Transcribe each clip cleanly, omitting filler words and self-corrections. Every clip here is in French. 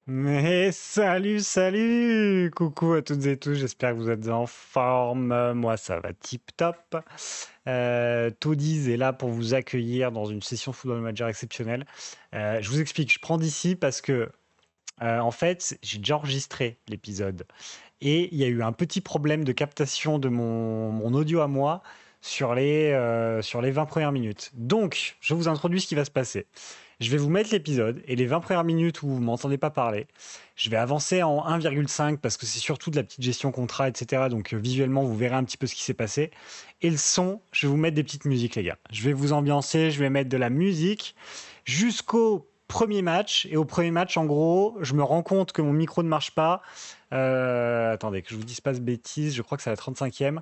Mais salut! Coucou à toutes et tous, j'espère que vous êtes en forme. Moi, ça va tip top. Toadies est là pour vous accueillir dans une session Football Manager exceptionnelle. Je vous explique, je prends d'ici parce que, en fait, j'ai déjà enregistré l'épisode et il y a eu un petit problème de captation de mon audio à moi sur les 20 premières minutes. Donc, je vous introduis ce qui va se passer. Je vais vous mettre l'épisode et les 20 premières minutes où vous m'entendez pas parler, je vais avancer en 1,5 parce que c'est surtout de la petite gestion contrat, etc. Donc visuellement, vous verrez un petit peu ce qui s'est passé. Et le son, je vais vous mettre des petites musiques, les gars. Je vais vous ambiancer, je vais mettre de la musique jusqu'au premier match. Et au premier match, en gros, je me rends compte que mon micro ne marche pas. Attendez, que je vous dise pas de bêtises, je crois que c'est à la 35e.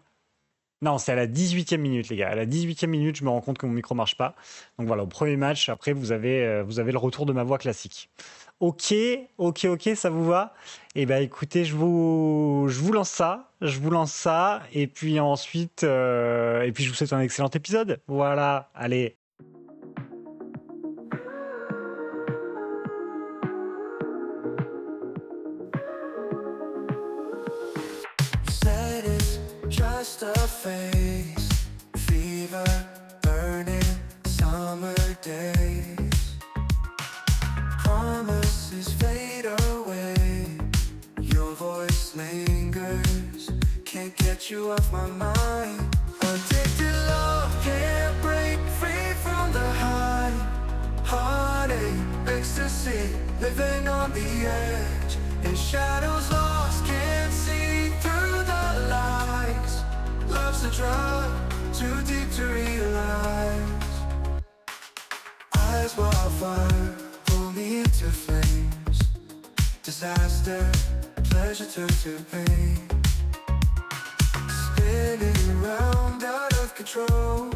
Non, c'est à la 18e minute, les gars. À la 18e minute, je me rends compte que mon micro marche pas. Donc voilà, au premier match, après, vous avez le retour de ma voix classique. Ok, ok, ça vous va? Eh ben, écoutez, je vous lance ça, et puis ensuite, et puis je vous souhaite un excellent épisode. Voilà, allez. Said it's just a phase, fever, burning summer days. Promises fade away, your voice lingers, can't get you off my mind. Addicted love can't break free from the high. Heartache, ecstasy, living on the edge. In shadows lost, can't see through the lights. Love's a drug, too deep to realize. Eyes wildfire, pull me into flames. Disaster, pleasure turned to pain. Spinning around out of control.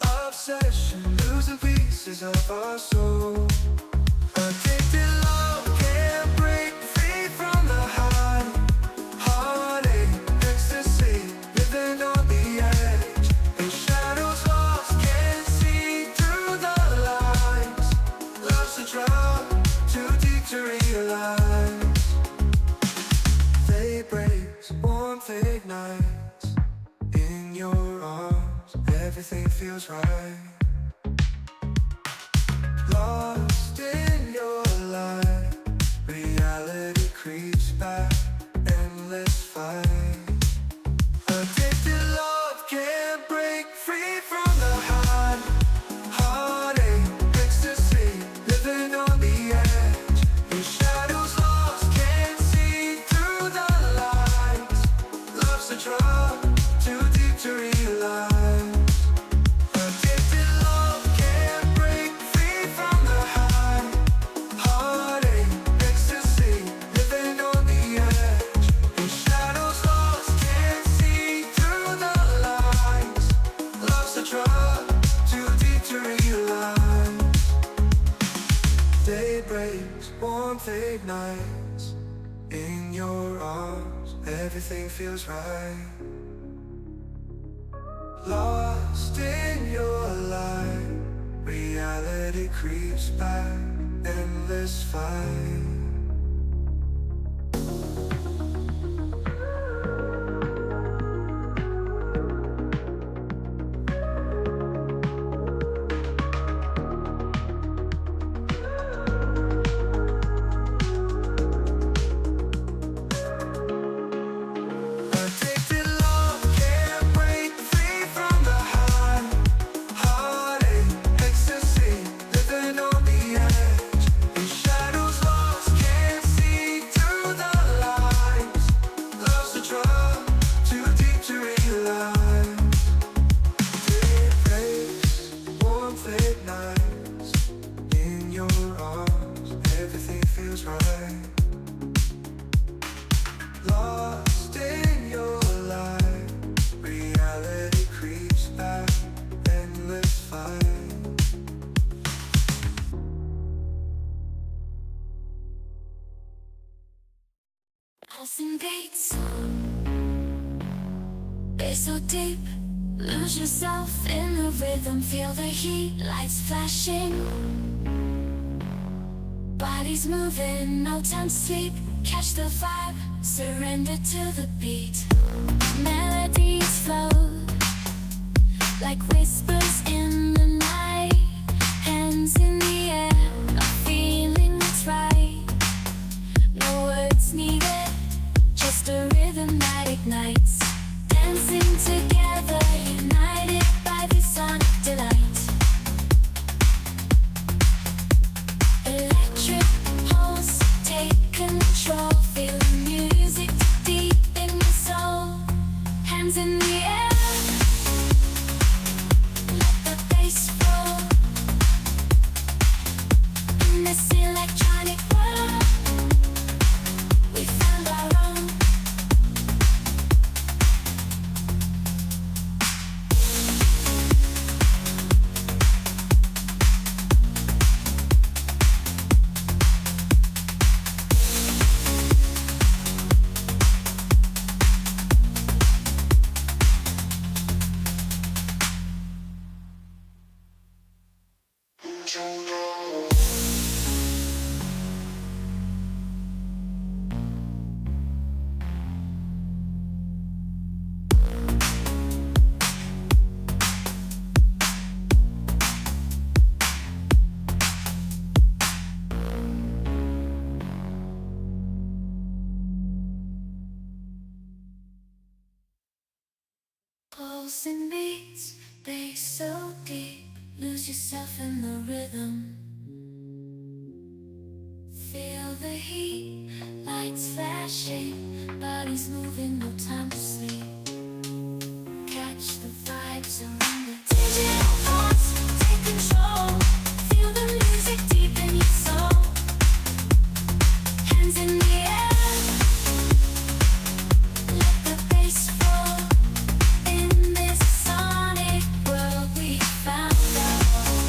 Obsession, losing pieces of our soul. Addicted love can't break free from the high. Heartache, ecstasy, living on the edge. In shadows lost, can't see through the lights. Love's a drug, too deep to realize. Day breaks, warmth ignites. In your arms, everything feels right. Lost in your light, reality creeps back, endless fight. Addicted love can't break free from the high. Heartache, ecstasy, living on the edge. In shadows lost, can't see through the lights. Love's a drug, too deep to realize. Addicted love can't break free from the high. Heartache, ecstasy, living on the edge. In shadows lost, can't see through the lights. Love's a drug, too deep to realize. Day breaks, warmth ignites. In your arms, everything feels right. Lost in your light, reality creeps back, endless fight. Addicted love can't break free from the high. Heartache, ecstasy, living on the edge. In shadows lost, can't see through the lights. Love's a drug, too deep to realize. Day breaks, warmth ignites. In your arms, everything feels right. Lost in your light, reality creeps back, endless fight. Crossing gates, it's so deep. Lose yourself in the rhythm, feel the heat, lights flashing. Bodies moving, no time to sleep. Catch the vibe, surrender to the beat. Melodies flow like whispers in the night. Hands in the air, a feeling that's right. No words needed, just a rhythm that ignites. Dancing together, united by the sonic delight. Electric pulse, take control. Feel the music deep in your soul. Hands in the air, let the bass roll. In this electronic world, we found our own. Pulsing beats, bass so deep. Lose yourself in the rhythm. Feel the heat, lights flashing, bodies moving, no time to sleep. Catch the vibes around the digital thoughts, take control. Feel the music deep in your soul. Hands in the air, let the bass roll. In this sonic world we found our own.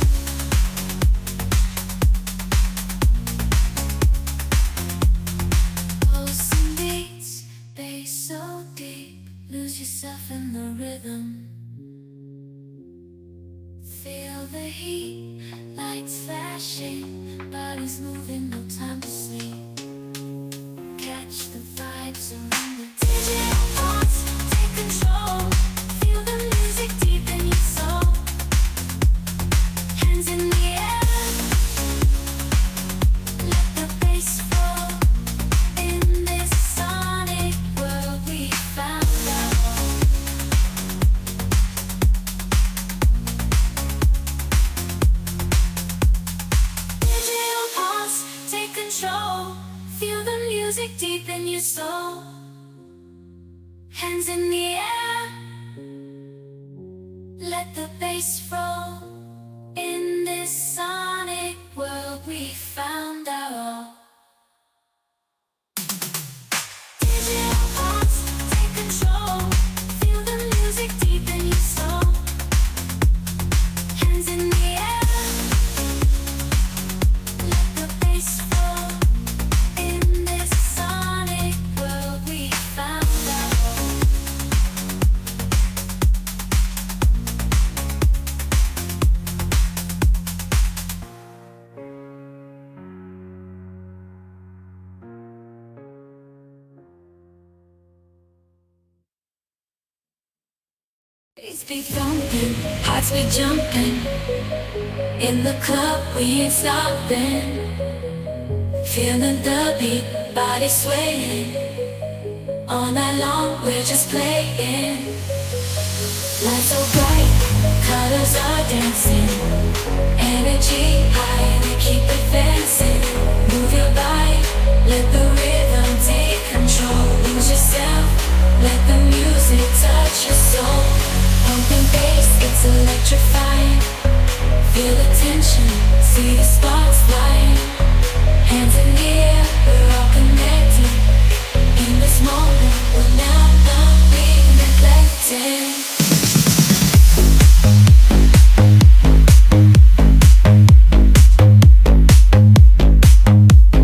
Pulsing beats, bass so deep. Lose yourself in the rhythm. Feel the heat, lights flashing, bodies moving, no time to sleep. Catch the vibes around the digital thoughts, take control. Feel the music deep in your soul. Hands in the air, let the bass roll. In this sonic world we found our own. Digital pulse, take control. Feel the music deep in your soul. Hands in the air, let the bass roll. In this sonic world we found our all. Digital pulse, take control. Feel the music deep in your soul. Hands in the air, let the bass roll. In this sonic world we found our own. Beats be thumping, hearts be jumping. In the club we ain't stopping. Feeling the beat, body swaying. All night long we're just playing. Lights so bright, colors are dancing. Energy high, they keep advancing. Move your body, let the rhythm take control. Lose yourself, let the music touch your soul. Pumping bass, it's electrifying. Feel the tension, see the sparks flying. Hands in the air, we're all connected. In this moment, we'll never be neglected.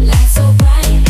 Lights so bright,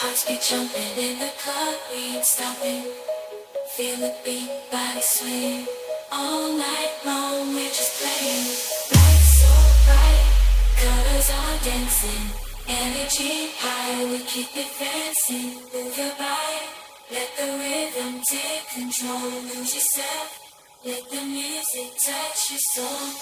Hearts be jumping in the club, we ain't stopping. Feel the beat, body swing. All night long, we're just playing. Lights so bright, colors are dancing. Energy high, we keep advancing. Move your body, let the rhythm take control. Lose yourself, let the music touch your soul.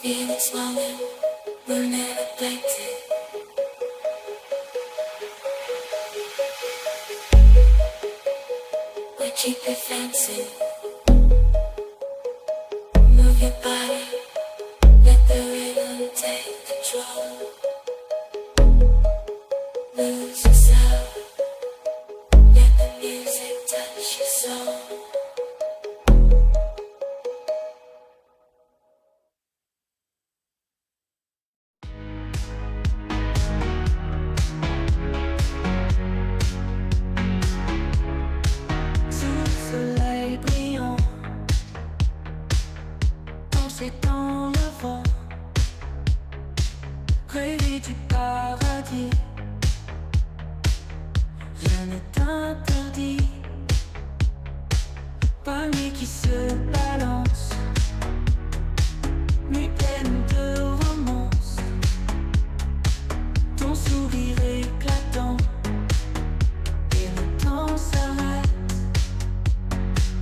Feel it swelling, we're never neglected. We keep advancing. Move your body, let the rhythm take control. Lose yourself, let the music touch your soul. Dans le vent, rêver du paradis, rien n'est interdit. Pas lui qui se balance, nuit pleine de romance, ton sourire éclatant, et le temps s'arrête.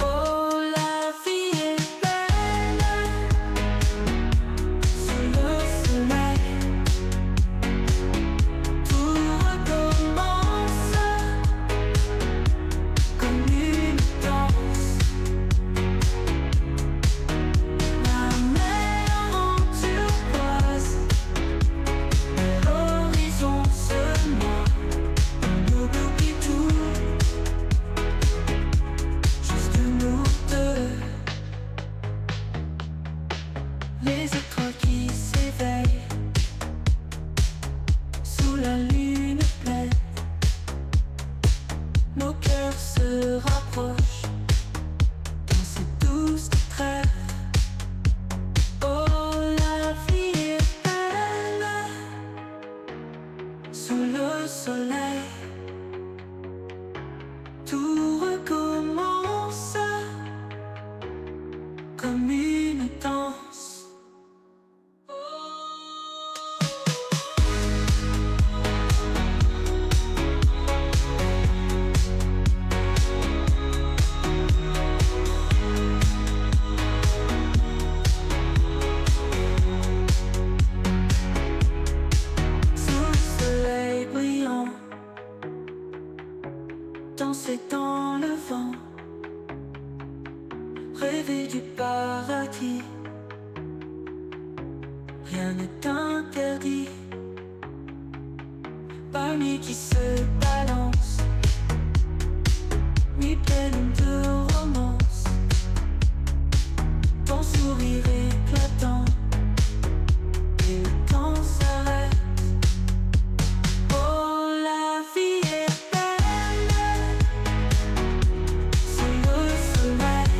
Oh, la vie est belle. Sous le soleil, tout recommence comme une danse. La mer en turquoise, l'horizon se noie. On oublie tout, juste nous deux. Les étoiles qui s'éveillent sous la lune pleine, nos cœurs se rapprochent dans cette douce trêve. Oh, la vie est belle sous le soleil, tout recommence comme une danse. Sous le soleil brillant, danser dans le vent, rêver du paradis, rien n'est interdit. Pas nuit qui se balance, nuit pleine de romance, ton sourire éclatant, et le temps s'arrête. Oh, la vie est belle sous le soleil,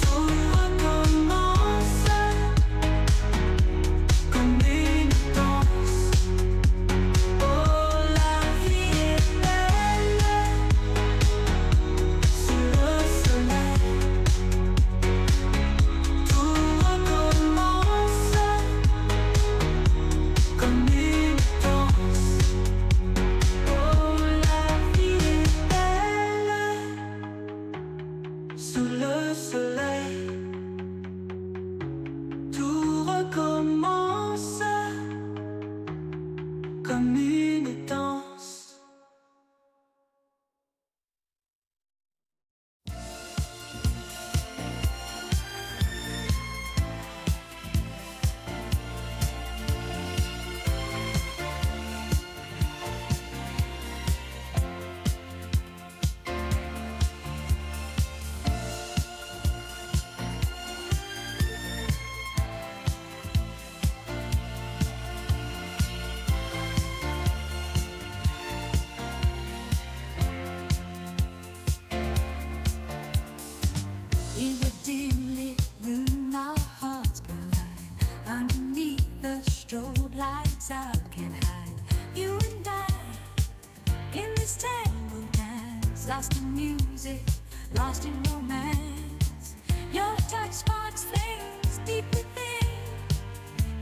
tout recommence comme une danse. Oh, la vie est belle comme une danse. In the dimly room, our hearts collide. Underneath the strobe lights, I can hide. You and I, in this tango dance, lost in music, lost in romance. Your touch sparks flames deep within.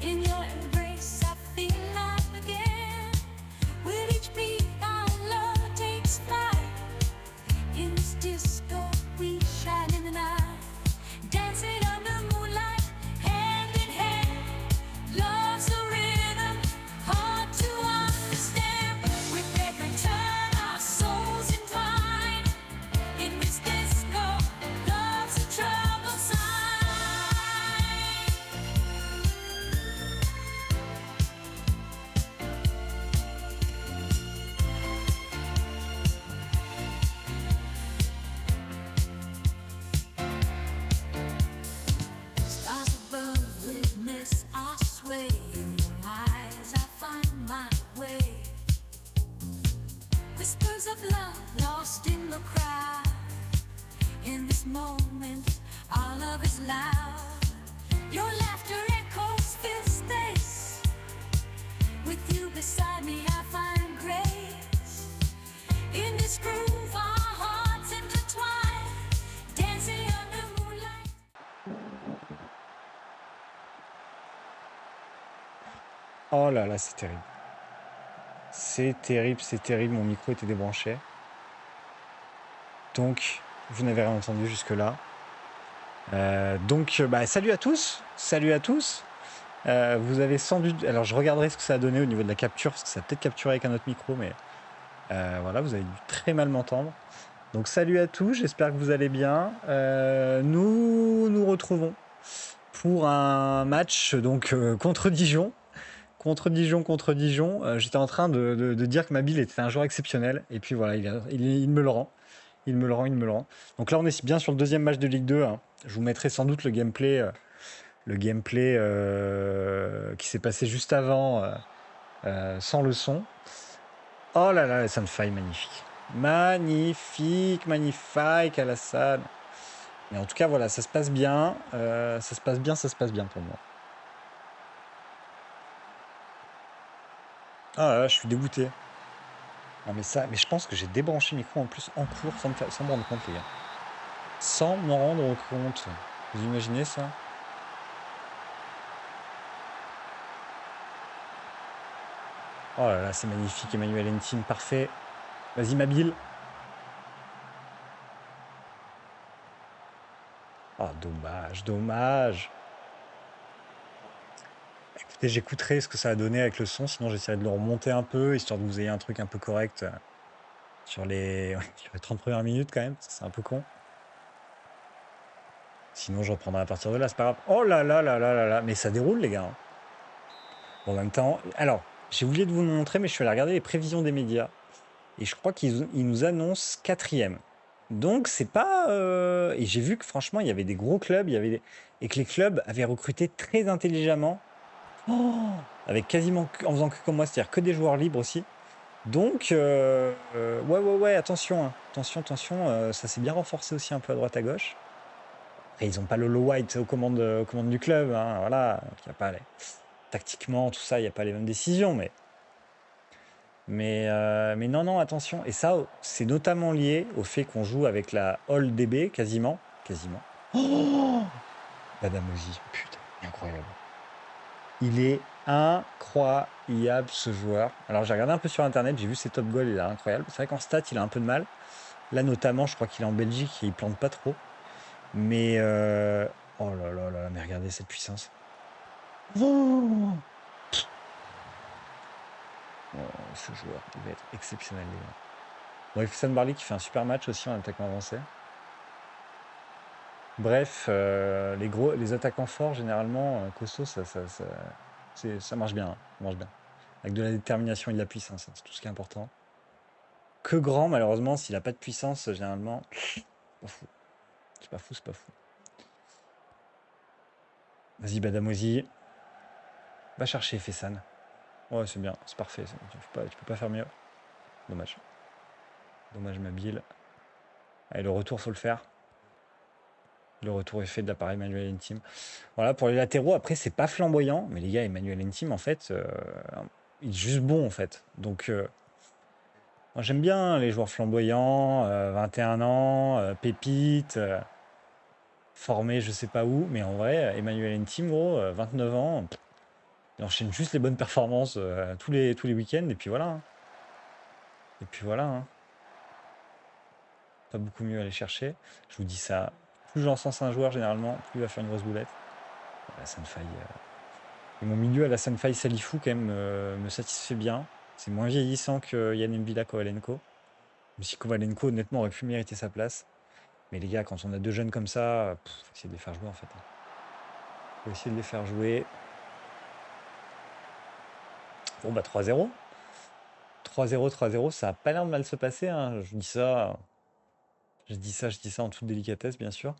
In your embrace, I feel alive again. With each beat, our love takes flight. In this disco, we shine in the night. Dancing under moonlight, hand in hand. Love's a rhythm, hard to understand. With every turn, our souls entwine. In this disco, love's a trouble sign. Stars above witness, I sway. In your eyes, I find my way. Whispers of love lost in the crowd. In this moment, our love is loud. Your laughter echoes, fill space. With you beside me, I find grace. In this groove, our hearts intertwine. Dancing under moonlight. Oh là là, c'est terrible. C'est terrible, c'est terrible. Mon micro était débranché. Donc, vous n'avez rien entendu jusque-là. Salut à tous. Salut à tous. Vous avez sans doute... Alors, je regarderai ce que ça a donné au niveau de la capture, parce que ça a peut-être capturé avec un autre micro, mais voilà, vous avez dû très mal m'entendre. Donc, salut à tous. J'espère que vous allez bien. Nous nous retrouvons pour un match donc contre Dijon. Contre Dijon. J'étais en train de dire que Mabile était un joueur exceptionnel. Et puis voilà, il me le rend. Il me le rend. Donc là, on est bien sur le deuxième match de Ligue 2. Hein. Je vous mettrai sans doute le gameplay qui s'est passé juste avant, sans le son. Oh là là, la Sunfire, magnifique. Magnifique, Alassane. Mais en tout cas, voilà, ça se passe bien. Ça se passe bien pour moi. Ah là là, je suis dégoûté. Non mais je pense que j'ai débranché le micro en plus en cours sans me rendre compte, les gars. Sans me rendre compte. Vous imaginez ça? Oh là là, c'est magnifique, Emmanuel Hentin, parfait. Vas-y, Mabile. Oh, dommage. Écoutez, j'écouterai ce que ça a donné avec le son, sinon j'essaierai de le remonter un peu, histoire que vous ayez un truc un peu correct sur les 30 premières minutes quand même, parce que c'est un peu con. Sinon, je reprendrai à partir de là, c'est pas grave. Oh là là là là là là, mais ça déroule, les gars. Hein. Bon, en même temps, alors, j'ai oublié de vous le montrer, mais je suis allé regarder les prévisions des médias. Et je crois qu'ils nous annoncent 4e. Donc, c'est pas... Et j'ai vu que, franchement, il y avait des gros clubs, et que les clubs avaient recruté très intelligemment. Oh, avec quasiment... En faisant que comme moi, c'est-à-dire que des joueurs libres aussi. Donc, ouais, attention. Hein. Attention, ça s'est bien renforcé aussi un peu à droite à gauche. Après, ils n'ont pas Lolo White aux commandes du club. Hein, voilà. Donc, y a pas tactiquement, tout ça, il n'y a pas les mêmes décisions. Mais non, attention. Et ça, c'est notamment lié au fait qu'on joue avec la All DB, quasiment. Oh, Badamosi, putain, incroyable. Il est incroyable, ce joueur. Alors, j'ai regardé un peu sur Internet, j'ai vu ses top goals, il est incroyable. C'est vrai qu'en stats, il a un peu de mal. Là, notamment, je crois qu'il est en Belgique et il plante pas trop. Mais, oh là là, mais regardez cette puissance. Oh, ce joueur, il va être exceptionnel, les gars. Bon, et Fussan Barley qui fait un super match aussi en attaquant avancé. Bref, les attaquants forts, généralement, costauds, ça marche bien, hein, ça marche bien. Avec de la détermination et de la puissance, hein, c'est tout ce qui est important. Que grand, malheureusement, s'il a pas de puissance, généralement, pas fou. C'est pas fou, c'est pas fou. Vas-y, Badamosi. Va chercher Fessan. Ouais, c'est bien, c'est parfait. Tu peux pas faire mieux. Dommage. Dommage, ma bille. Allez, le retour, faut le faire. Le retour est fait de la part Emmanuel Entim. Voilà, pour les latéraux, après, c'est pas flamboyant. Mais les gars, Emmanuel Entim, en fait, il est juste bon, en fait. Donc, moi, j'aime bien les joueurs flamboyants, 21 ans, pépites, formés je sais pas où. Mais en vrai, Emmanuel Entim, gros, 29 ans, il enchaîne juste les bonnes performances tous les week-ends. Et puis voilà, hein. Et puis voilà, hein. Pas beaucoup mieux à aller chercher. Je vous dis ça. Plus j'encense un joueur, généralement, plus il va faire une grosse boulette. La Faille. Et mon milieu à la Faille Salifou, quand même, me satisfait bien. C'est moins vieillissant que Yann Mbila Kovalenko. Même si Kovalenko, honnêtement, aurait pu mériter sa place. Mais les gars, quand on a deux jeunes comme ça, faut essayer de les faire jouer, en fait. Faut essayer de les faire jouer. Bon, bah 3-0. 3-0, 3-0, ça a pas l'air de mal se passer, hein. Je dis ça. Je dis ça en toute délicatesse, bien sûr.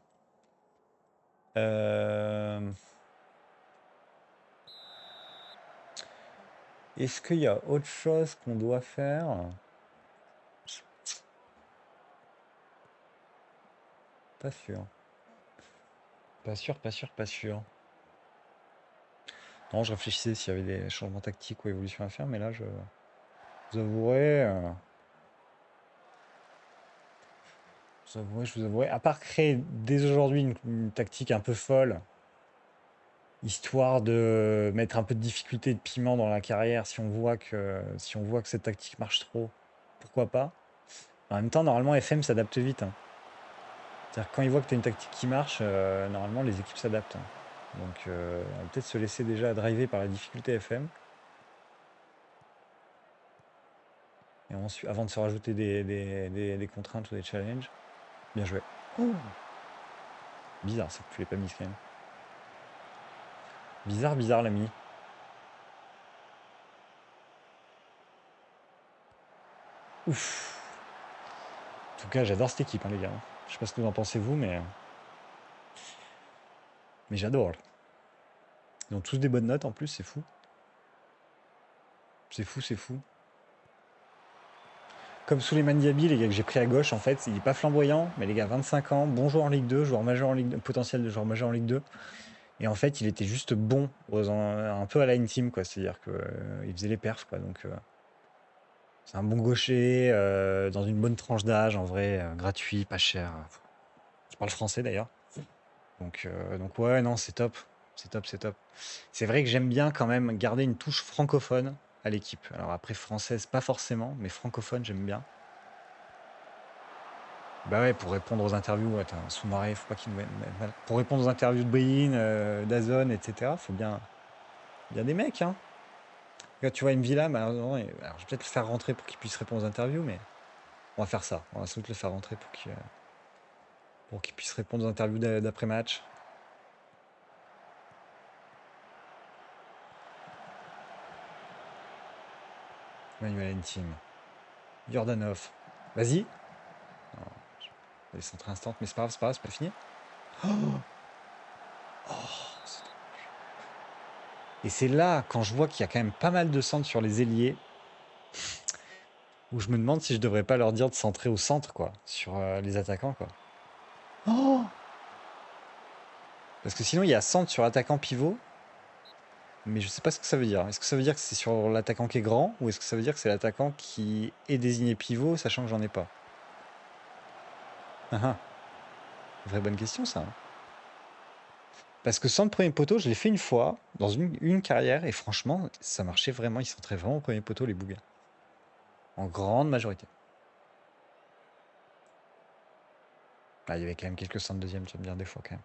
Est-ce qu'il y a autre chose qu'on doit faire? Pas sûr. Pas sûr, pas sûr, pas sûr. Non, je réfléchissais s'il y avait des changements tactiques ou évolutions à faire, mais là, je vous avouerai, je vous avouerai, à part créer dès aujourd'hui une tactique un peu folle, histoire de mettre un peu de difficulté et de piment dans la carrière, si on voit que cette tactique marche trop, pourquoi pas. En même temps, normalement, FM s'adapte vite, hein. C'est-à-dire que quand ils voient que tu as une tactique qui marche, normalement, les équipes s'adaptent, hein. Donc, on va peut-être se laisser déjà driver par la difficulté FM. Et ensuite, avant de se rajouter des contraintes ou des challenges. Bien joué. Bizarre, ça que tu l'aies pas mis quand même. Bizarre l'ami. Ouf. En tout cas, j'adore cette équipe, hein, les gars. Je sais pas ce que vous en pensez vous, mais j'adore. Ils ont tous des bonnes notes en plus, c'est fou. C'est fou, c'est fou. Comme Souleymane Diaby, les gars, que j'ai pris à gauche, en fait, il est pas flamboyant, mais les gars, 25 ans, bon joueur en Ligue 2, joueur majeur en Ligue 2, potentiel de joueur majeur en Ligue 2. Et en fait, il était juste bon, un peu à la Team, quoi. C'est-à-dire qu'il faisait les perfs, quoi. Donc, c'est un bon gaucher, dans une bonne tranche d'âge, en vrai, gratuit, pas cher. Je parle français d'ailleurs. Donc ouais, non, c'est top. C'est top, c'est top. C'est vrai que j'aime bien quand même garder une touche francophone à l'équipe. Alors après, française, pas forcément, mais francophone, j'aime bien. Bah ouais, pour répondre aux interviews, attends, Soumaré, faut pas qu'il nous mette mal. Pour répondre aux interviews de Bein, Dazone, etc., faut bien des mecs, hein. Là, tu vois, une villa, malheureusement, alors, je vais peut-être le faire rentrer pour qu'il puisse répondre aux interviews, mais on va faire ça. On va sans doute le faire rentrer pour qu'il puisse répondre aux interviews d'après-match. Manuel Entim. Jordanov. Vas-y. Non, je vais centrer instant, mais c'est pas grave, c'est pas fini. Et c'est là, quand je vois qu'il y a quand même pas mal de centres sur les ailiers, où je me demande si je devrais pas leur dire de centrer au centre, quoi, sur les attaquants, quoi. Parce que sinon, il y a centre sur attaquant pivot, mais je sais pas ce que ça veut dire. Est-ce que ça veut dire que c'est sur l'attaquant qui est grand, ou est-ce que ça veut dire que c'est l'attaquant qui est désigné pivot, sachant que j'en ai pas? Ah ah. Vraie bonne question, ça, hein. Parce que centre premier poteau, je l'ai fait une fois, dans une carrière, et franchement, ça marchait vraiment, ils centraient vraiment au premier poteau, les bougas. En grande majorité. Ah, il y avait quand même quelques centres deuxième, tu vas me dire des fois, quand même.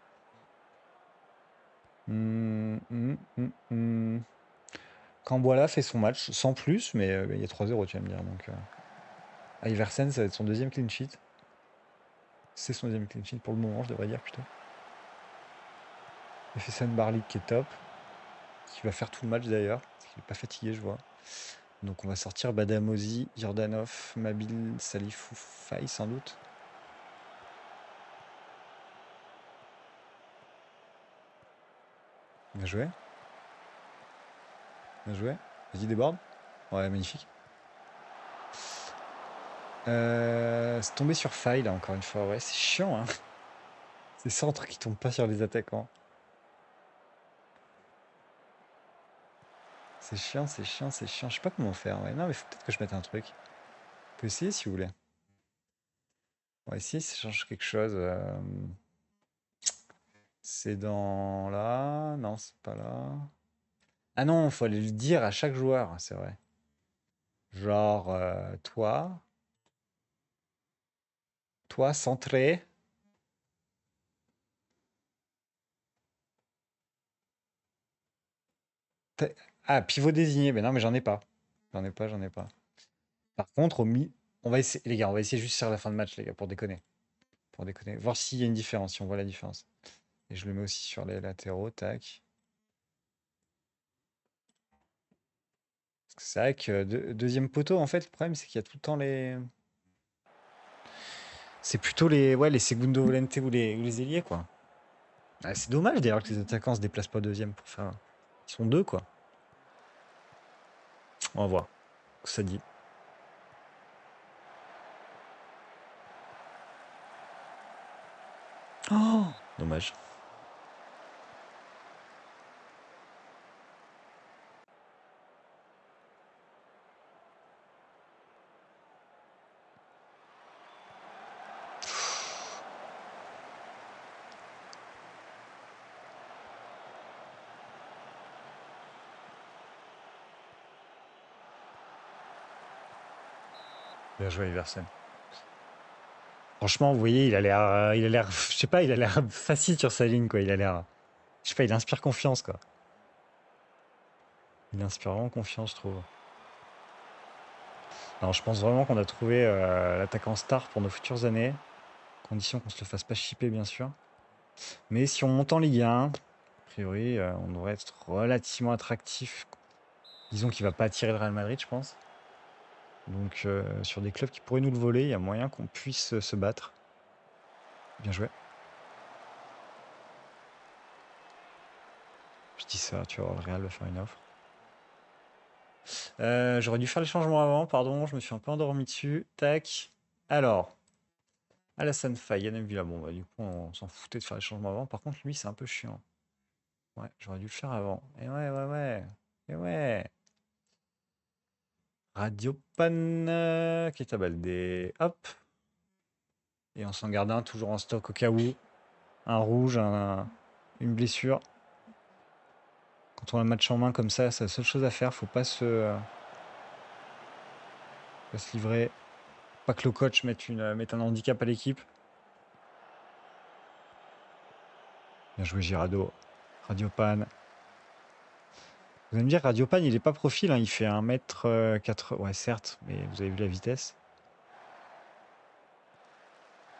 Camboila fait son match, sans plus, mais il y a 3-0, tu vas me dire. Donc, Iversen, ça va être son deuxième clean sheet. C'est son deuxième clean sheet pour le moment, je devrais dire plutôt. Il fait Sam Barley qui est top. Qui va faire tout le match d'ailleurs. Parce qu'il n'est pas fatigué, je vois. Donc on va sortir Badamosi, Jordanov, Mabil, Salifou, Faye sans doute. Bien joué. Bien joué. Vas-y, déborde. Ouais, magnifique. C'est tombé sur Faye là encore une fois. Ouais, c'est chiant, hein. Ces centres qui tombent pas sur les attaquants. C'est chiant, c'est chiant, c'est chiant. Je sais pas comment faire. Ouais. Non, mais faut peut-être que je mette un truc. On peut essayer si vous voulez. On va essayer si ça change quelque chose. C'est dans là. Non, c'est pas là. Ah non, faut aller le dire à chaque joueur, c'est vrai. Genre, toi, centré. Ah, pivot désigné. Mais non, mais j'en ai pas. J'en ai pas, j'en ai pas. Par contre, on va essayer, les gars, on va essayer juste sur la fin de match, les gars, pour déconner. Pour déconner. Voir s'il y a une différence, si on voit la différence. Et je le mets aussi sur les latéraux, tac. Parce que c'est vrai que deuxième poteau, en fait, le problème, c'est qu'il y a tout le temps les. C'est plutôt les Segundo Volente ou les ailiers, quoi. Ah, c'est dommage d'ailleurs que les attaquants se déplacent pas deuxième pour faire. Ils sont deux, quoi. On va voir ce que ça dit. Oh, dommage. Bien joué, Iversen. Franchement, vous voyez, il a l'air, je sais pas, il a l'air facile sur sa ligne, quoi. Il a l'air, je sais pas, il inspire confiance, quoi. Il inspire vraiment confiance, je trouve. Alors, je pense vraiment qu'on a trouvé l'attaquant star pour nos futures années. Condition qu'on se le fasse pas chipper, bien sûr. Mais si on monte en Ligue 1, a priori, on devrait être relativement attractif. Disons qu'il va pas attirer le Real Madrid, je pense. Donc, sur des clubs qui pourraient nous le voler, il y a moyen qu'on puisse se battre. Bien joué. Je dis ça, tu vois, le Real va faire une offre. J'aurais dû faire les changements avant, pardon, je me suis un peu endormi dessus. Tac. Alors, Alassane Faye, Yann Villa. Bon, bah, du coup, on s'en foutait de faire les changements avant. Par contre, lui, c'est un peu chiant. Ouais, j'aurais dû le faire avant. Et ouais, ouais, ouais. Et ouais. Radio Pan, Keita Baldé. Hop. Et on s'en garde un toujours en stock au cas où. Un rouge, une blessure. Quand on a un match en main comme ça, c'est la seule chose à faire. Faut pas se livrer. Pas que le coach mette un handicap à l'équipe. Bien joué, Girado. Radio Pan. Vous allez me dire, Radio Pan, il est pas profil, hein, il fait 1m4. Ouais, certes, mais vous avez vu la vitesse.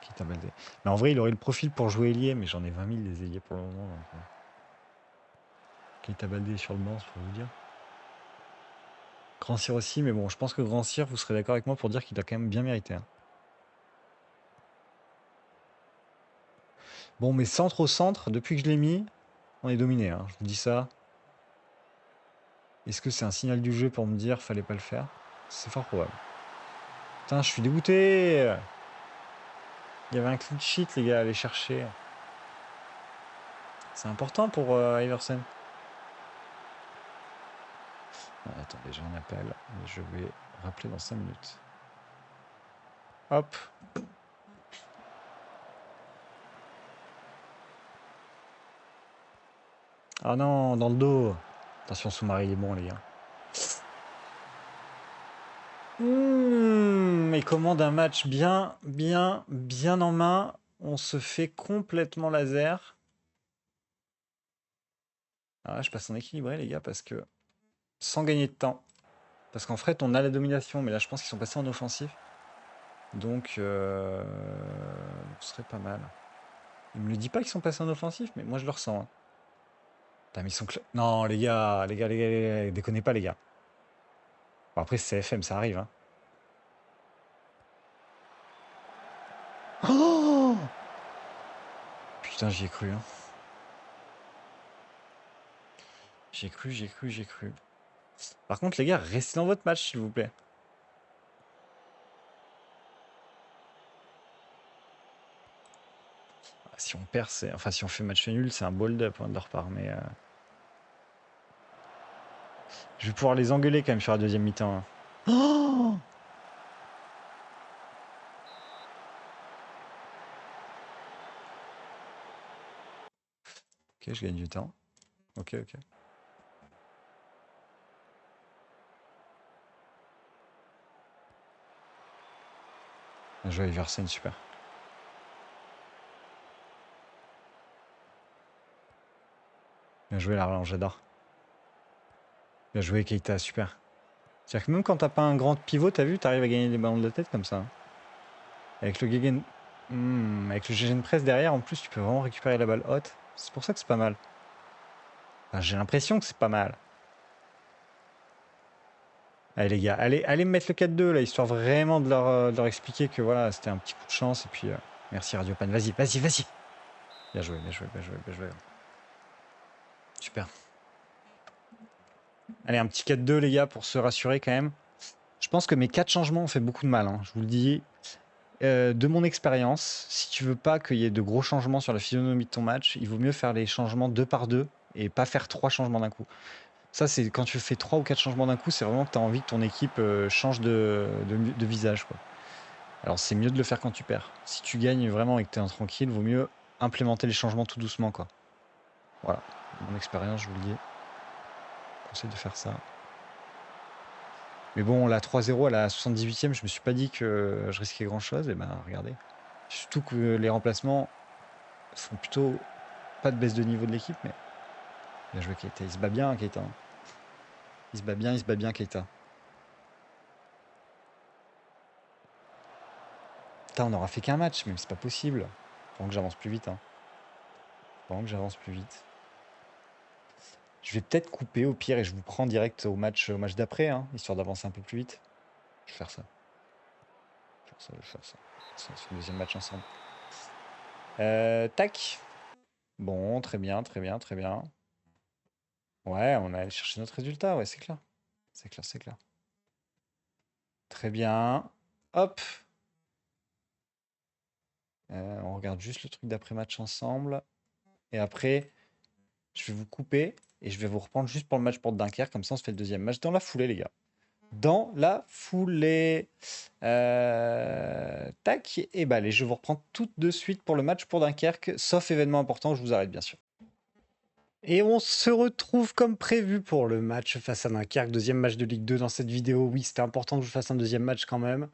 Keita Baldé. Mais en vrai, il aurait le profil pour jouer ailier, mais j'en ai 20 000 des ailiers pour le moment. Donc, Keita Baldé est sur le banc, c'est pour vous dire. Grand Cyr aussi, mais bon, je pense que Grand Cyr, vous serez d'accord avec moi pour dire qu'il a quand même bien mérité, hein. Bon, mais centre au centre, depuis que je l'ai mis, on est dominé, hein, je vous dis ça. Est-ce que c'est un signal du jeu pour me dire fallait pas le faire? C'est fort probable. Putain, je suis dégoûté. Il y avait un clean sheet, les gars, à aller chercher. C'est important pour Iversen. Ah, attendez, j'ai un appel, mais je vais rappeler dans 5 minutes. Hop. Ah non, dans le dos. Attention, sous-marin, il est bon, les gars. Il commande un match bien en main. On se fait complètement laser. Ah, je passe en équilibré, les gars, parce que sans gagner de temps. Parce qu'en fait, on a la domination, mais là, je pense qu'ils sont passés en offensif. Donc, ce serait pas mal. Il me le dit pas qu'ils sont passés en offensif, mais moi, je le ressens. Hein. Putain, mais ils sont... Non, les gars, déconnez pas, les gars. Bon, après, c'est FM, ça arrive. Hein. Oh putain, j'y ai cru. Hein. J'ai cru. Par contre, les gars, restez dans votre match, s'il vous plaît. Si on perd, c'est... Enfin, si on fait match nul, c'est un bold-up hein, de leur part, mais... Je vais pouvoir les engueuler quand même sur la deuxième mi-temps. Hein. Oh ok, je gagne du temps. Ok. Bien joué, Iversen, super. Bien joué, Larlan, j'adore. Bien joué, Keita, super. C'est-à-dire que même quand t'as pas un grand pivot, t'as vu, t'arrives à gagner des ballons de la tête comme ça. Hein. Avec le avec le Gegenpress derrière, en plus, tu peux vraiment récupérer la balle haute. C'est pour ça que c'est pas mal. Enfin, j'ai l'impression que c'est pas mal. Allez les gars, allez me mettre le 4-2 là, histoire vraiment de leur expliquer que voilà, c'était un petit coup de chance. Et puis, merci Radiopan. Vas-y. Bien joué. Super. Allez, un petit 4-2 les gars, pour se rassurer quand même. Je pense que mes 4 changements ont fait beaucoup de mal. Hein. Je vous le dis. De mon expérience, si tu veux pas qu'il y ait de gros changements sur la physionomie de ton match, il vaut mieux faire les changements 2 par 2 et pas faire 3 changements d'un coup. Ça, c'est quand tu fais 3 ou 4 changements d'un coup, c'est vraiment que tu as envie que ton équipe change de visage. Quoi. Alors, c'est mieux de le faire quand tu perds. Si tu gagnes vraiment et que tu es tranquille, vaut mieux implémenter les changements tout doucement. Quoi. Voilà, mon expérience, je vous le dis. Je conseille de faire ça. Mais bon, la 3-0 à la 78e, je me suis pas dit que je risquais grand-chose. Et ben, regardez. Surtout que les remplacements font plutôt pas de baisse de niveau de l'équipe, mais bien joué Keita. Il se bat bien, Keita. Il se bat bien, Keita. Putain, on aura fait qu'un match, mais c'est pas possible. Pendant que j'avance plus vite. Hein. Je vais peut-être couper au pire et je vous prends direct au match d'après, hein, histoire d'avancer un peu plus vite. Je vais faire ça. Je vais faire ça. On fait le deuxième match ensemble. Tac. Bon, très bien. Ouais, on a allé chercher notre résultat, ouais, c'est clair. C'est clair. Très bien. Hop. On regarde juste le truc d'après-match ensemble. Et après, je vais vous couper et je vais vous reprendre juste pour le match pour Dunkerque. Comme ça, on se fait le deuxième match dans la foulée, les gars. Dans la foulée. Tac. Et bah, allez, je vous reprends tout de suite pour le match pour Dunkerque. Sauf événement important, je vous arrête, bien sûr. Et on se retrouve comme prévu pour le match face à Dunkerque, deuxième match de Ligue 2 dans cette vidéo. Oui, c'était important que je fasse un deuxième match quand même.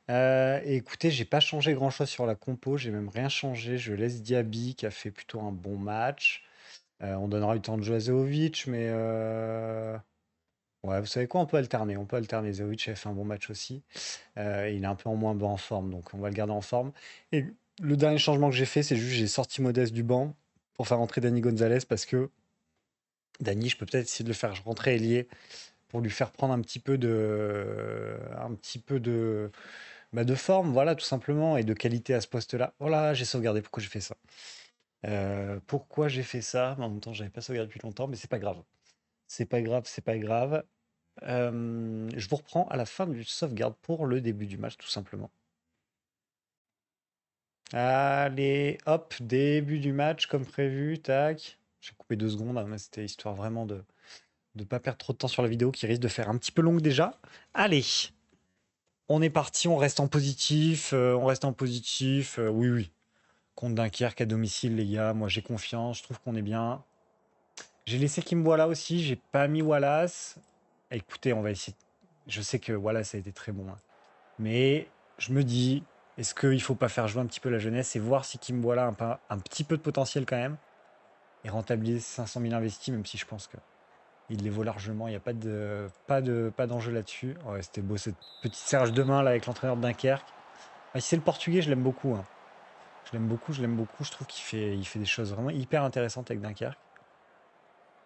Et écoutez, j'ai pas changé grand-chose sur la compo, j'ai même rien changé. Je laisse Diaby qui a fait plutôt un bon match. On donnera du temps de jouer à Zeovic, mais ouais, vous savez quoi, on peut alterner. Zeovic a fait un bon match aussi. Il est un peu en moins bon en forme, donc on va le garder en forme. Et le dernier changement que j'ai fait, c'est juste j'ai sorti Modeste du banc pour faire rentrer Dani Gonzalez parce que Dani, je peux peut-être essayer de le faire rentrer ailier pour lui faire prendre un petit peu de forme, voilà, tout simplement, et de qualité à ce poste-là. Voilà, j'ai sauvegardé. Pourquoi j'ai fait ça? En même temps, j'avais pas sauvegardé depuis longtemps, mais c'est pas grave. C'est pas grave. Je vous reprends à la fin du sauvegarde pour le début du match, tout simplement. Allez, hop, début du match comme prévu, tac. J'ai coupé 2 secondes, hein, mais c'était histoire vraiment de ne pas perdre trop de temps sur la vidéo qui risque de faire un petit peu longue déjà. Allez, on est parti, on reste en positif, oui. Contre Dunkerque à domicile, les gars, moi j'ai confiance, je trouve qu'on est bien. J'ai laissé Kimboila aussi, j'ai pas mis Wallace. Écoutez, on va essayer. Je sais que Wallace a été très bon, hein. Mais je me dis, est-ce qu'il faut pas faire jouer un petit peu la jeunesse et voir si Kimboila a un petit peu de potentiel quand même et rentabiliser 500 000 investis, même si je pense que Il les vaut largement, il n'y a pas d'enjeu là-dessus. Ouais, c'était beau cette petite Serge de main là avec l'entraîneur de Dunkerque. Ah, si c'est le portugais, je l'aime beaucoup, hein. Je l'aime beaucoup, je l'aime beaucoup. Je trouve qu'il fait des choses vraiment hyper intéressantes avec Dunkerque.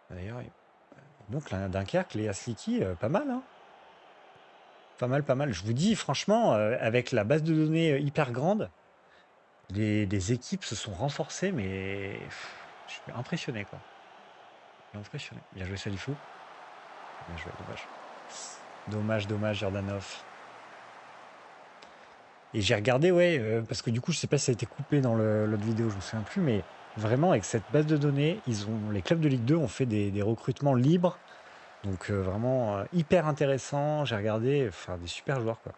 D'ailleurs, donc là, Dunkerque, les Asliki, pas mal, hein. Pas mal, pas mal. Je vous dis, franchement, avec la base de données hyper grande, les équipes se sont renforcées, mais je suis impressionné, quoi. Je suis impressionné. Bien joué, Salifou. Bien joué, dommage. Dommage, Jordanov. Et j'ai regardé, ouais, parce que du coup, je sais pas si ça a été coupé dans l'autre vidéo, je me souviens plus, mais vraiment, avec cette base de données, les clubs de Ligue 2 ont fait des recrutements libres. Donc vraiment hyper intéressant. J'ai regardé, enfin des super joueurs, quoi.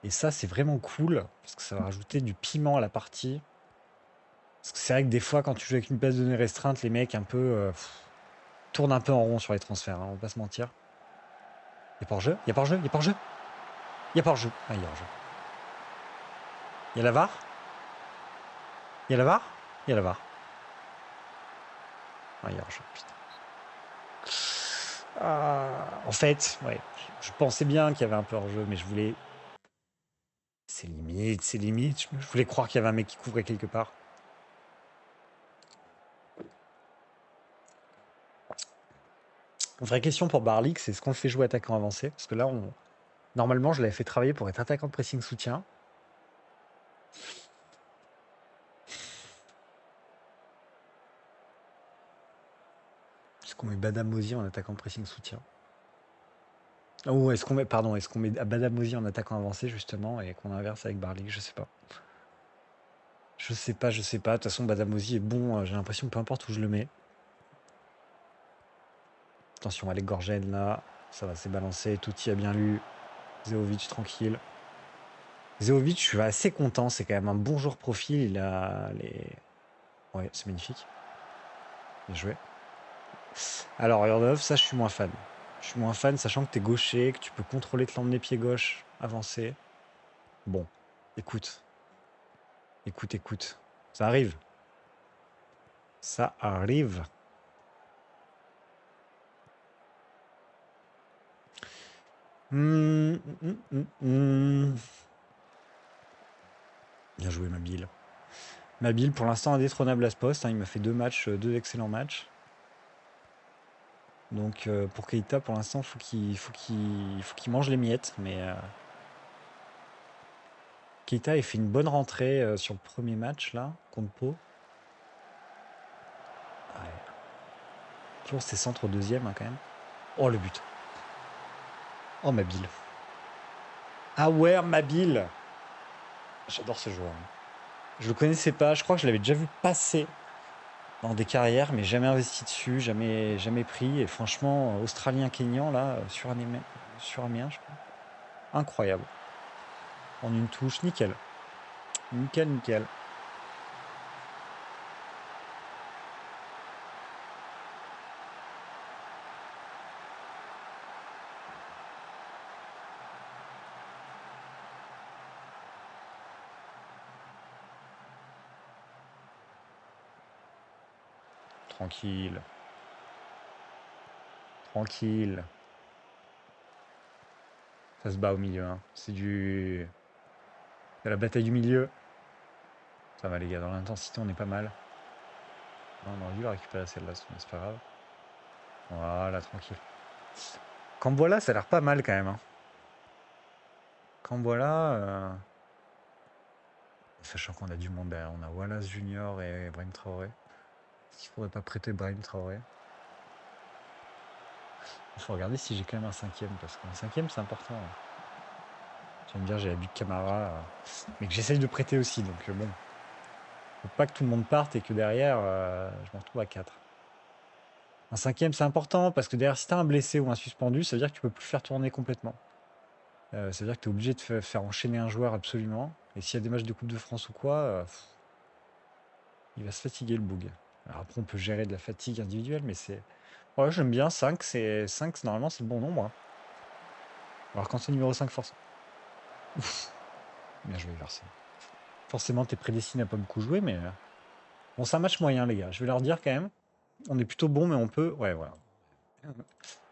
Et ça, c'est vraiment cool, parce que ça va rajouter du piment à la partie. Parce que c'est vrai que des fois, quand tu joues avec une base de données restreinte, les mecs un peu tournent un peu en rond sur les transferts, hein, on va pas se mentir. Il y a pas hors-jeu, il y a pas hors-jeu, il y a pas hors-jeu. Il y a pas hors-jeu. Ah, il y a hors-jeu. Il y a la VAR. Il y a la VAR. Il y a la VAR. Ah, il y a hors-jeu, putain. En fait, ouais, je pensais bien qu'il y avait un peu hors-jeu, mais je voulais. C'est limite, c'est limite. Je voulais croire qu'il y avait un mec qui couvrait quelque part. Vraie question pour Barlick, c'est est-ce qu'on le fait jouer attaquant avancé? Parce que là, normalement, je l'avais fait travailler pour être attaquant de pressing soutien. Est-ce qu'on met Badamosi en attaquant de pressing soutien? Ou est-ce qu'on met Badamosi en attaquant avancé, justement, et qu'on inverse avec Barlick? Je sais pas. Je sais pas, je sais pas. De toute façon, Badamosi est bon, j'ai l'impression, peu importe où je le mets. Attention, Alec Gorgen, là. Ça va, c'est balancé. Touti a bien lu. Zeovic, tranquille. Zeovic, je suis assez content. C'est quand même un bon joueur profil. Il a les... Ouais, c'est magnifique. Bien joué. Alors, Yordov, ça, je suis moins fan. Je suis moins fan, sachant que tu es gaucher, que tu peux contrôler, te l'emmener pied gauche, avancer. Bon, écoute. Écoute. Ça arrive. Ça arrive. Hum, hum, hum, hum. Bien joué, Mabile. Mabile, pour l'instant, indétrônable à ce poste, hein. Il m'a fait 2 excellents matchs. Donc, pour Keita, pour l'instant, faut qu'il mange les miettes. Mais Keita a fait une bonne rentrée sur le premier match, là, contre Pau. Ouais. Toujours ses centres au deuxième, hein, quand même. Oh, le but. Oh, Mabile. Ah ouais, Mabile. J'adore ce joueur, hein. Je le connaissais pas, je crois que je l'avais déjà vu passer dans des carrières, mais jamais investi dessus, jamais pris. Et franchement, Australien-Kenyan, là, sur Amiens, je crois. Incroyable. En une touche, nickel. Nickel. Tranquille. Ça se bat au milieu, hein. C'est la bataille du milieu. Ça va, les gars, dans l'intensité, on est pas mal. On aurait dû la récupérer celle-là, mais c'est pas grave. Voilà, tranquille. Cambola, ça a l'air pas mal quand même, hein. Cambola, sachant qu'on a du monde derrière. On a Wallace Junior et Brahim Traoré. Est-ce qu'il faudrait pas prêter Brahim Traoré? Il faut regarder si j'ai quand même un cinquième, parce qu'un cinquième, c'est important, hein. Tu vas me dire, j'ai la Big Camara, mais que j'essaye de prêter aussi, donc bon. Faut pas que tout le monde parte et que derrière, je me retrouve à 4. Un cinquième, c'est important, parce que derrière, si t'as un blessé ou un suspendu, ça veut dire que tu peux plus faire tourner complètement. Ça veut dire que tu es obligé de faire enchaîner un joueur absolument. Et s'il y a des matchs de Coupe de France ou quoi, il va se fatiguer, le boug. Alors après, on peut gérer de la fatigue individuelle, mais c'est... Ouais, j'aime bien 5, normalement, c'est le bon nombre, hein. Alors quand c'est numéro 5, forcément... Bien joué, Verset. Forcément, t'es prédestiné à pas beaucoup jouer, mais... Bon, c'est un match moyen, les gars. Je vais leur dire quand même. On est plutôt bon, mais on peut... Ouais, voilà.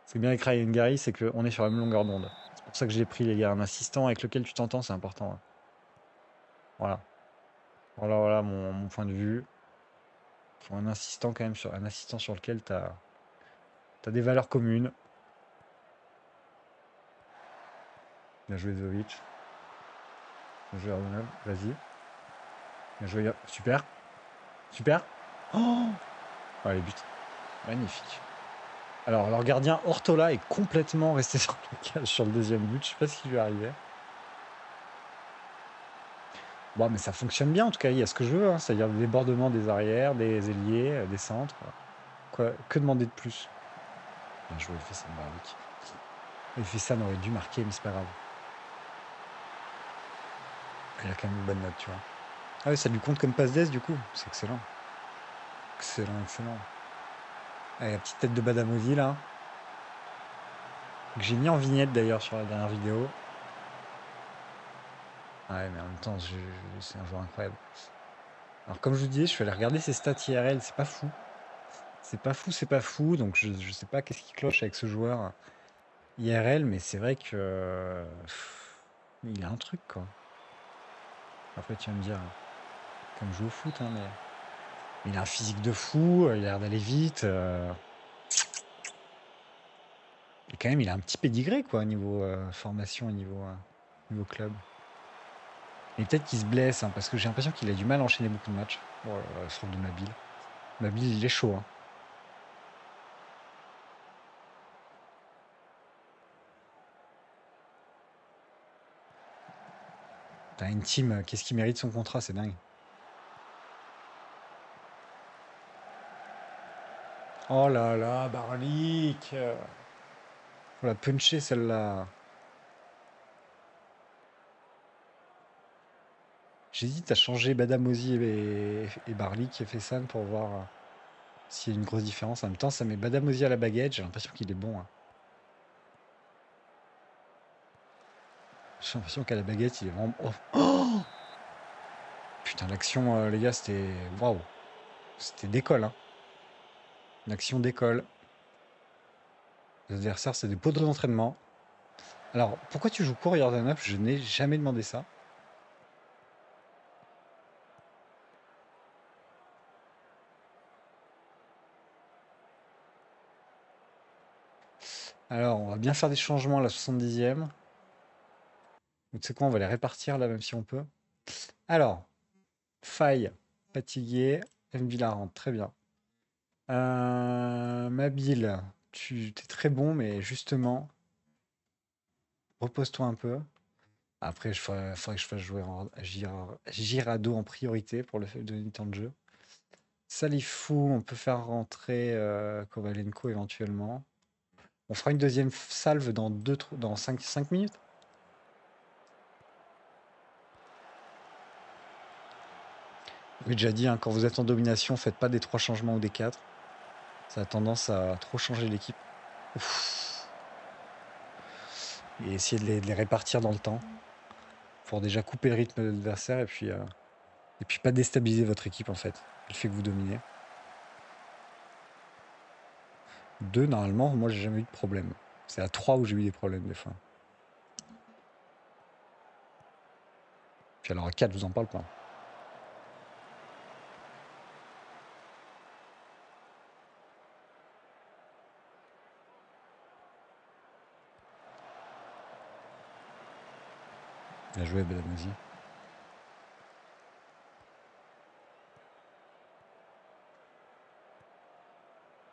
C'est bien avec Ryan Gary, c'est qu'on est sur la même longueur d'onde. C'est pour ça que je l'ai pris, les gars. Un assistant avec lequel tu t'entends, c'est important. Hein. Voilà. Voilà mon point de vue. Faut un assistant quand même un assistant sur lequel tu as des valeurs communes. Bien joué Zovic. Bien joué Arnaud. Vas-y. Bien joué. Super. Super. Oh, les buts. Magnifique. Alors, leur gardien Ortola est complètement resté sur le cage sur le deuxième but. Je sais pas ce qui lui est arrivé. Bon, mais ça fonctionne bien en tout cas. Il y a ce que je veux, hein, c'est-à-dire des débordements des arrières, des ailiers, des centres. Quoi, que demander de plus? Bien joué, Fessan Barlic. Et Fessan aurait dû marquer, mais c'est pas grave. Il a quand même une bonne note, tu vois. Ah oui, ça lui compte comme passe d'aise du coup. C'est excellent. Excellent. Ah, la petite tête de Badamosi là. Que j'ai mis en vignette d'ailleurs sur la dernière vidéo. Ouais, mais en même temps, c'est un joueur incroyable. Alors, comme je vous disais, je suis allé regarder ses stats IRL, c'est pas fou. C'est pas fou, donc je sais pas qu'est-ce qui cloche avec ce joueur IRL, mais c'est vrai que il a un truc, quoi. Après, tu vas me dire, comme je joue au foot, hein, mais il a un physique de fou, il a l'air d'aller vite. Et quand même, il a un petit pédigré, quoi, niveau formation et niveau club. Et peut-être qu'il se blesse, hein, parce que j'ai l'impression qu'il a du mal à enchaîner beaucoup de matchs. Oh là là, ce de Mabil. Mabil, il est chaud, hein. T'as une team, qu'est-ce qu'il mérite son contrat, c'est dingue. Oh là là, Barlic. Faut la puncher celle-là. J'hésite à changer Badamosi et Barlic et Fessan pour voir s'il y a une grosse différence. En même temps, ça met Badamosi à la baguette, j'ai l'impression qu'il est bon. Hein. J'ai l'impression qu'à la baguette, il est vraiment. Oh, oh putain, l'action, les gars, c'était. Waouh! C'était d'école, hein. Une action d'école. Les adversaires, c'est des pots d'entraînement. Alors, pourquoi tu joues court, Jordanov? Je n'ai jamais demandé ça. Alors, on va bien faire des changements à la 70e. Tu sais quoi, on va les répartir là, même si on peut. Alors, Faille, fatigué, Mvila rentre, très bien. Mabile, tu es très bon, mais justement, repose-toi un peu. Après, faudrait que je fasse jouer Girado en priorité pour le fait de donner du temps de jeu. Salifou, on peut faire rentrer Kovalenko éventuellement. On fera une deuxième salve dans 5 minutes. J'ai déjà dit, hein, quand vous êtes en domination, faites pas des 3 changements ou des 4. Ça a tendance à trop changer l'équipe. Et essayer de les répartir dans le temps. Pour déjà couper le rythme de l'adversaire et puis pas déstabiliser votre équipe en fait. Le fait que vous dominez. 2, normalement, moi j'ai jamais eu de problème. C'est à 3 où j'ai eu des problèmes des fois. Puis alors à 4, je vous en parle pas. Bien joué, Belamosi.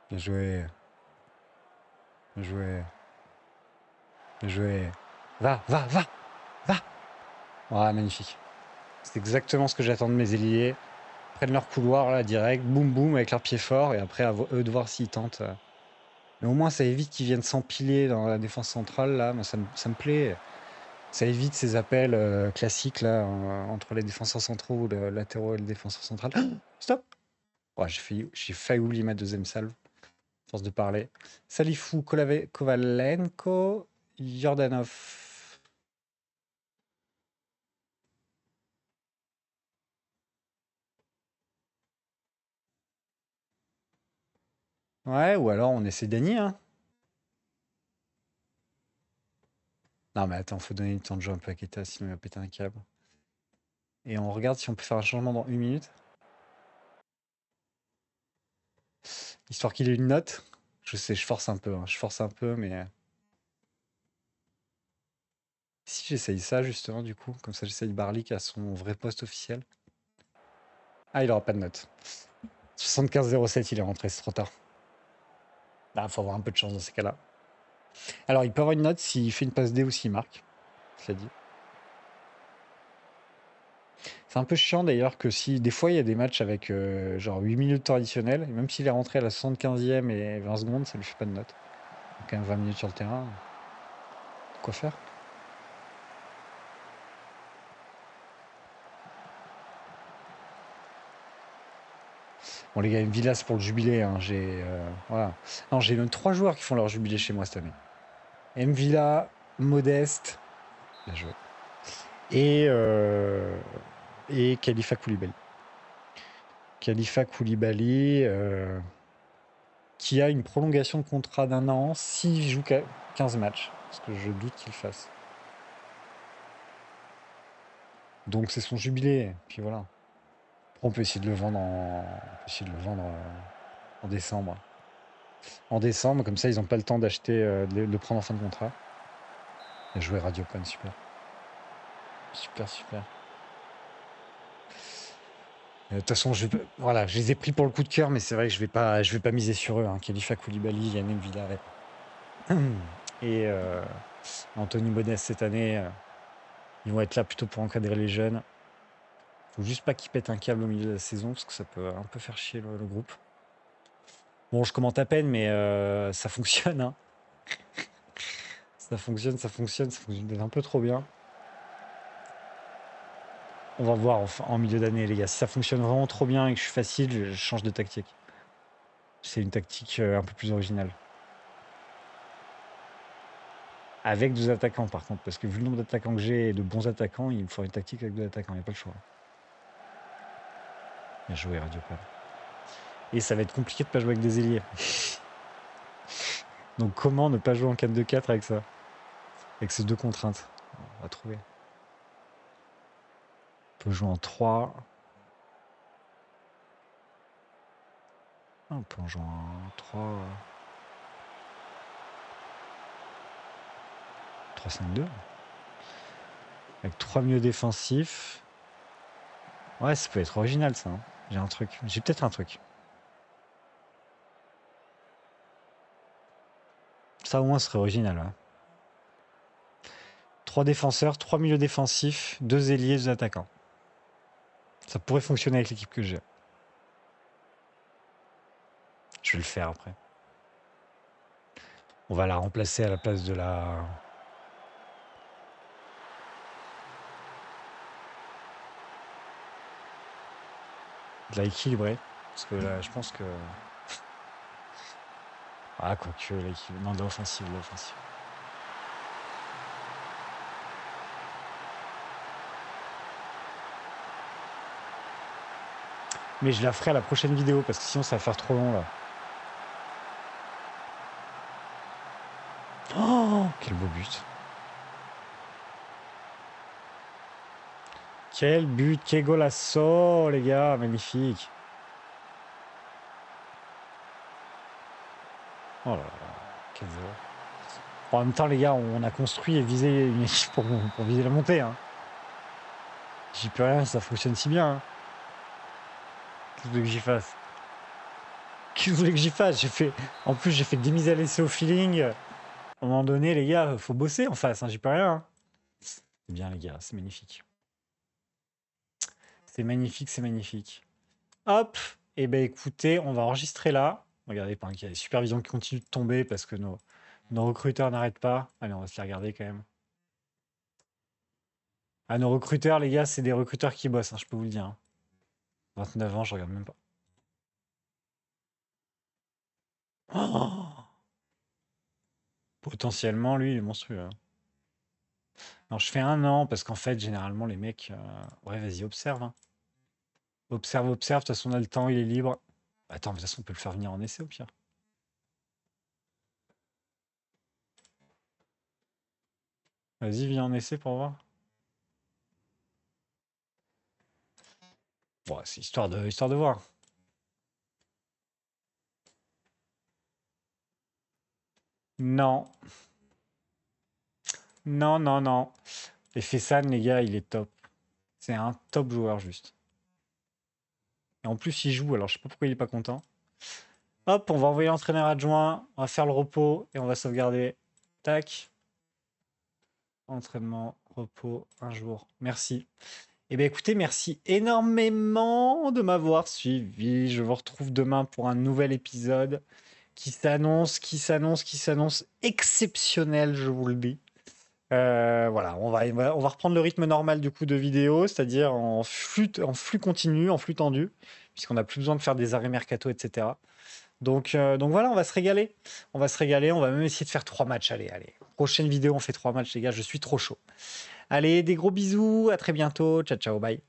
Bien joué. Bien joué. Bien joué. Va. Ouais, magnifique. C'est exactement ce que j'attends de mes ailiers. Prennent leur couloir là, direct, boum boum, avec leurs pieds forts, et après, à eux de voir s'ils tentent. Mais au moins, ça évite qu'ils viennent s'empiler dans la défense centrale, là. Moi, ça me plaît. Ça évite ces appels classiques, là, entre les défenseurs centraux ou le latéraux et le défenseur central. Stop! Ouais, j'ai failli oublier ma deuxième salve, force de parler. Salifou, Kovalenko, Jordanov. Ouais, ou alors on essaie d'Annie, hein. Non, mais attends, faut donner du temps de jeu un peu à Keita, sinon il va péter un câble. Et on regarde si on peut faire un changement dans 1 minute. Histoire qu'il ait une note. Je sais, je force un peu, hein, je force un peu, mais... Si j'essaye ça, justement, du coup, comme ça j'essaye Barlick à son vrai poste officiel. Ah, il aura pas de note. 75,07, il est rentré, c'est trop tard. Ah, faut avoir un peu de chance dans ces cas-là. Alors, il peut avoir une note s'il fait une passe D ou s'il marque. Je l'ai dit. C'est un peu chiant d'ailleurs que si des fois il y a des matchs avec genre 8 minutes de temps additionnel, et même s'il est rentré à la 75e et 20 secondes, ça lui fait pas de note. Il y a quand même 20 minutes sur le terrain. Quoi faire? Bon les gars, une Villas pour le jubilé, hein, j'ai voilà. Non, j'ai même 3 joueurs qui font leur jubilé chez moi cette année. Mvila, Modeste, bien joué. Et Khalifa Koulibaly. Khalifa Koulibaly, qui a une prolongation de contrat d'1 an s'il joue 15 matchs. Parce que je doute qu'il fasse. Donc c'est son jubilé. Puis voilà. On peut essayer de le vendre en décembre. En décembre, comme ça, ils n'ont pas le temps d'acheter, de le prendre en fin de contrat. Bien joué Radiopone, super. Super, super. De toute façon, voilà, je les ai pris pour le coup de cœur, mais c'est vrai que je vais pas miser sur eux. Hein. Khalifa Koulibaly, Yannick Villaret et Anthony Modeste cette année, ils vont être là plutôt pour encadrer les jeunes. Faut juste pas qu'ils pètent un câble au milieu de la saison, parce que ça peut un peu faire chier le groupe. Bon, je commente à peine, mais ça fonctionne. Hein. Ça fonctionne peut-être un peu trop bien. On va voir en milieu d'année, les gars. Si ça fonctionne vraiment trop bien et que je suis facile, je change de tactique. C'est une tactique un peu plus originale. Avec 2 attaquants, par contre, parce que vu le nombre d'attaquants que j'ai et de bons attaquants, il me faut une tactique avec 2 attaquants, il n'y a pas le choix. Bien joué, Radiopal. Et ça va être compliqué de pas jouer avec des ailiers. Donc comment ne pas jouer en 4-2-4 avec ça? Avec ces 2 contraintes? On va trouver. On peut jouer en 3. On peut en jouer en 3. 3-5-2. Avec 3 milieux défensifs. Ouais, ça peut être original ça. Hein. J'ai un truc. J'ai peut-être un truc. Ça au moins serait original. Ouais. 3 défenseurs, 3 milieux défensifs, 2 ailiers, 2 attaquants. Ça pourrait fonctionner avec l'équipe que j'ai. Je vais le faire après. On va la remplacer à la place de la... équilibrer. Parce que là, je pense que... Ah, quoique, l'équilibre... Non, de l'offensive, Mais je la ferai à la prochaine vidéo, parce que sinon ça va faire trop long, là. Oh, quel beau but. Quel but, quel golasso, les gars, magnifique. Oh là là, quel zéro. En même temps, les gars, on a construit et visé une équipe pour viser la montée. Hein. J'y peux rien, ça fonctionne si bien. Hein. Qu'est-ce que vous voulez que j'y fasse? Qu'est-ce que vous voulez que j'y fasse? En plus, j'ai fait des mises à l'essai au feeling. À un moment donné, les gars, faut bosser en face, hein, j'y peux rien. Hein. C'est bien, les gars, c'est magnifique. C'est magnifique, c'est magnifique. Hop, et ben écoutez, on va enregistrer là. Regardez, il y a des supervisions qui continuent de tomber parce que nos recruteurs n'arrêtent pas. Allez, on va se les regarder quand même. Ah, nos recruteurs, les gars, c'est des recruteurs qui bossent, hein, je peux vous le dire. Hein. 29 ans, je regarde même pas. Oh potentiellement, lui, il est monstrueux. Hein. Non, je fais 1 an parce qu'en fait, généralement, les mecs. Ouais, vas-y, observe. Hein. Observe. De toute façon, on a le temps, il est libre. Attends, de toute façon, on peut le faire venir en essai au pire. Vas-y, viens en essai pour voir. Bon, c'est histoire de voir. Non. Non, non, non. Et Fessan, les gars, il est top. C'est un top joueur, juste. Et en plus, il joue, alors je sais pas pourquoi il est pas content. Hop, on va envoyer l'entraîneur adjoint, on va faire le repos et on va sauvegarder. Tac. Entraînement, repos, un jour. Merci. Eh bien écoutez, merci énormément de m'avoir suivi. Je vous retrouve demain pour un nouvel épisode qui s'annonce exceptionnel, je vous le dis. Voilà, on va reprendre le rythme normal du coup de vidéo, c'est-à-dire en flux continu, en flux tendu, puisqu'on n'a plus besoin de faire des arrêts mercato, etc. Donc voilà, on va se régaler. On va se régaler, on va même essayer de faire 3 matchs. Allez, allez. Prochaine vidéo, on fait 3 matchs, les gars, je suis trop chaud. Allez, des gros bisous, à très bientôt. Ciao, ciao, bye.